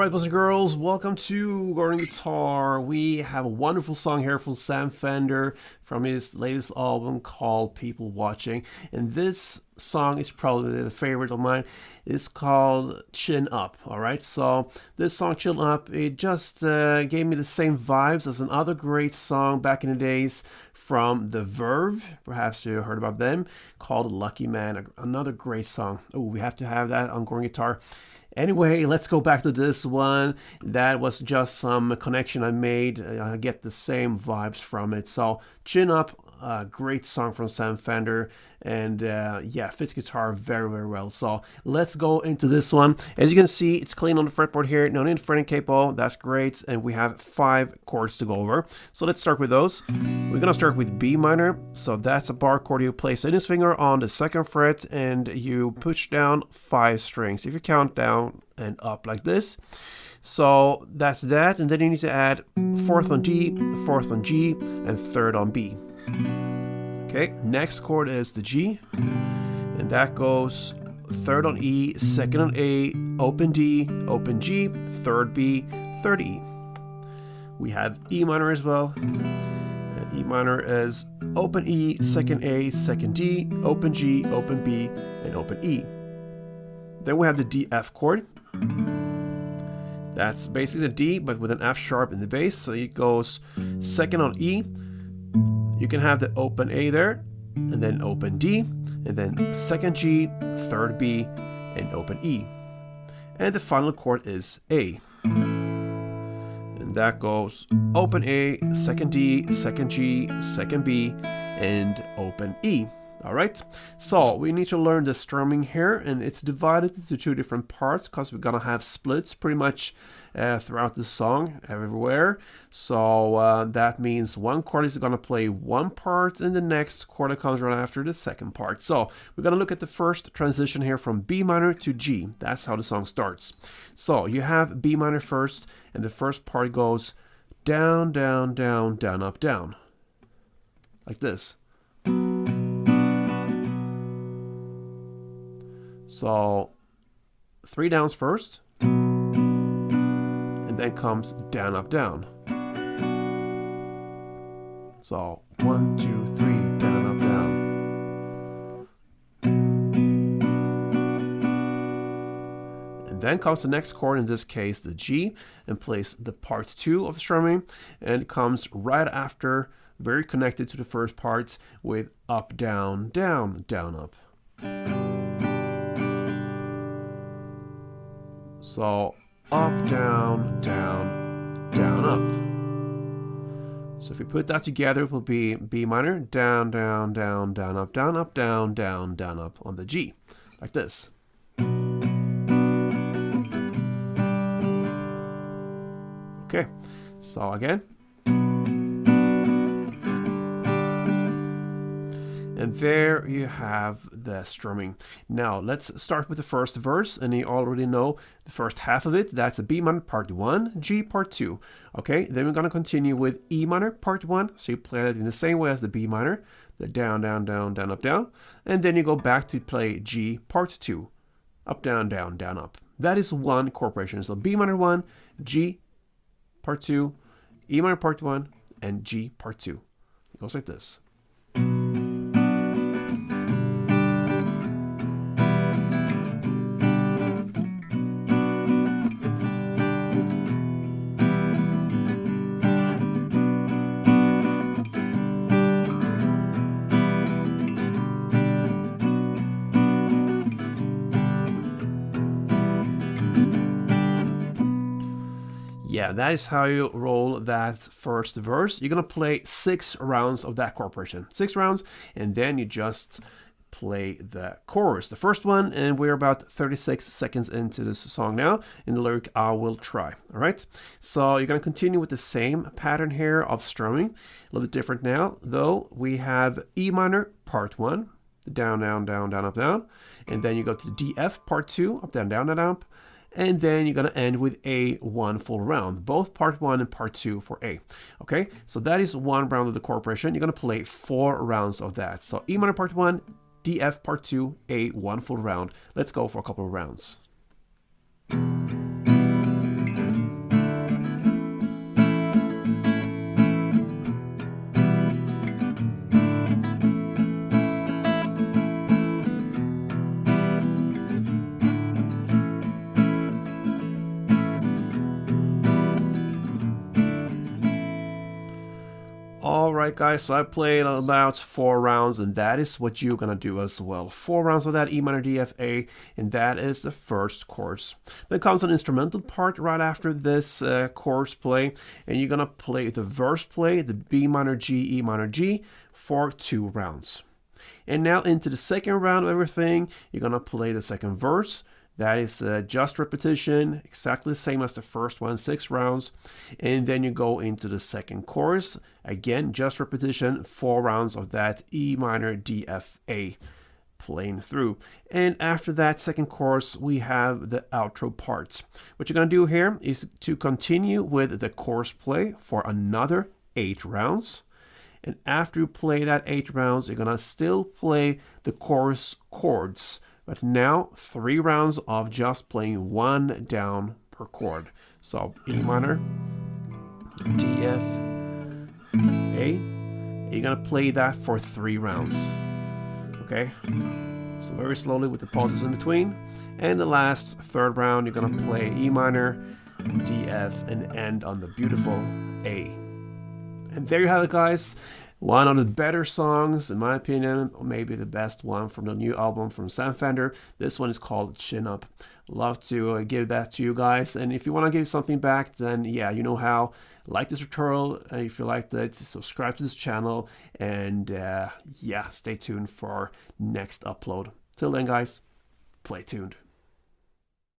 Alright, boys and girls, welcome to Garden Guitar. We have a wonderful song here from Sam Fender from his latest album called People Watching. And this song is probably the favorite of mine. It's called Chin Up. Alright, so this song, Chin Up, it just gave me the same vibes as another great song back in the days from The Verve. Perhaps you heard about them, called Lucky Man. Another great song. Oh, we have to have that on Garden Guitar. Anyway, let's go back to this one. That was just some connection I made. I get the same vibes from it. So, Chin Up, great song from Sam Fender. And yeah, fits guitar very, very well. So, let's go into this one. As you can see, it's clean on the fretboard here. No need fretting capo. That's great. And we have 5 chords to go over. So, let's start with those. We're going to start with B minor. So, that's a bar chord. You place index finger on the 2nd fret and you push down 5 strings. If you count down and up like this. So that's that, and then you need to add 4th on D, 4th on G, and 3rd on B. Okay, next chord is the G, and that goes 3rd on E, 2nd on A, open D, open G, 3rd B, 3rd E. We have E minor as well, and E minor is open E, 2nd A, 2nd D, open G, open B, and open E. Then we have the D F chord. That's basically the D, but with an F sharp in the bass. So it goes 2nd on E. You can have the open A there, and then open D, and then 2nd G, 3rd B, and open E. And the final chord is A. And that goes open A, 2nd D, 2nd G, 2nd B, and open E. Alright, so we need to learn the strumming here, and it's divided into 2 different parts because we're gonna have splits pretty much throughout the song everywhere. So that means one chord is gonna play one part and the next chord that comes right after the second part. So we're gonna look at the first transition here from B minor to G. That's how the song starts. So you have B minor first, and the first part goes down, down, down, down, up, down, like this. So 3 downs first, and then comes down, up, down. So 1, 2, 3, down, up, down. And then comes the next chord, in this case the G, and plays the part 2 of the strumming, and it comes right after, very connected to the first parts, with up, down, down, down, up. So up, down, down, down, up. So if we put that together, it will be B minor, down, down, down, down, up, down, up, down, down, down, up on the G, like this. Okay, so again. And there you have the strumming. Now let's start with the first verse, and you already know the first half of it. That's a B minor part 1, G part 2. Okay, then we're gonna continue with E minor part 1. So you play it in the same way as the B minor, the down, down, down, down, up, down, and then you go back to play G part 2, up, down, down, down, up. That is one chord. So B minor 1, G part 2, E minor part 1, and G part 2. It goes like this. Yeah, that is how you roll that first verse. You're gonna play 6 rounds of that chord progression. 6 rounds, and then you just play the chorus. The first one, and we're about 36 seconds into this song now. In the lyric, I will try. All right, so you're gonna continue with the same pattern here of strumming. A little bit different now, though. We have E minor part 1, down, down, down, down, up, down, and then you go to the D F part 2, up, down, down, down, up. And then you're going to end with A, 1 full round, both part 1 and part 2 for A. Okay, so that is 1 round of the chord progression. You're going to play 4 rounds of that. So E minor part 1, D, F part 2, A, 1 full round. Let's go for a couple of rounds. Alright guys, so I played about 4 rounds, and that is what you're gonna do as well. 4 rounds of that E minor D F A, and that is the first chorus. Then comes an instrumental part right after this chorus play, and you're gonna play the verse play, the B minor G, E minor G, for 2 rounds. And now into the second round of everything, you're gonna play the second verse. That is just repetition, exactly the same as the first one, 6 rounds. And then you go into the second chorus. Again, just repetition, 4 rounds of that E minor D F A playing through. And after that second chorus, we have the outro parts. What you're going to do here is to continue with the chorus play for another 8 rounds. And after you play that 8 rounds, you're going to still play the chorus chords. But now 3 rounds of just playing 1 down per chord. So E minor, D, F, A. You're gonna play that for 3 rounds. Okay? So very slowly with the pauses in between. And the last, third round, you're gonna play E minor, D, F, and end on the beautiful A. And there you have it, guys. One of the better songs, in my opinion, or maybe the best one from the new album from Sam Fender. This one is called Chin Up. Love to give that to you guys. And if you want to give something back, then yeah, you know how. Like this tutorial if you liked it, subscribe to this channel, and yeah, stay tuned for next upload. Till then, guys, play tuned.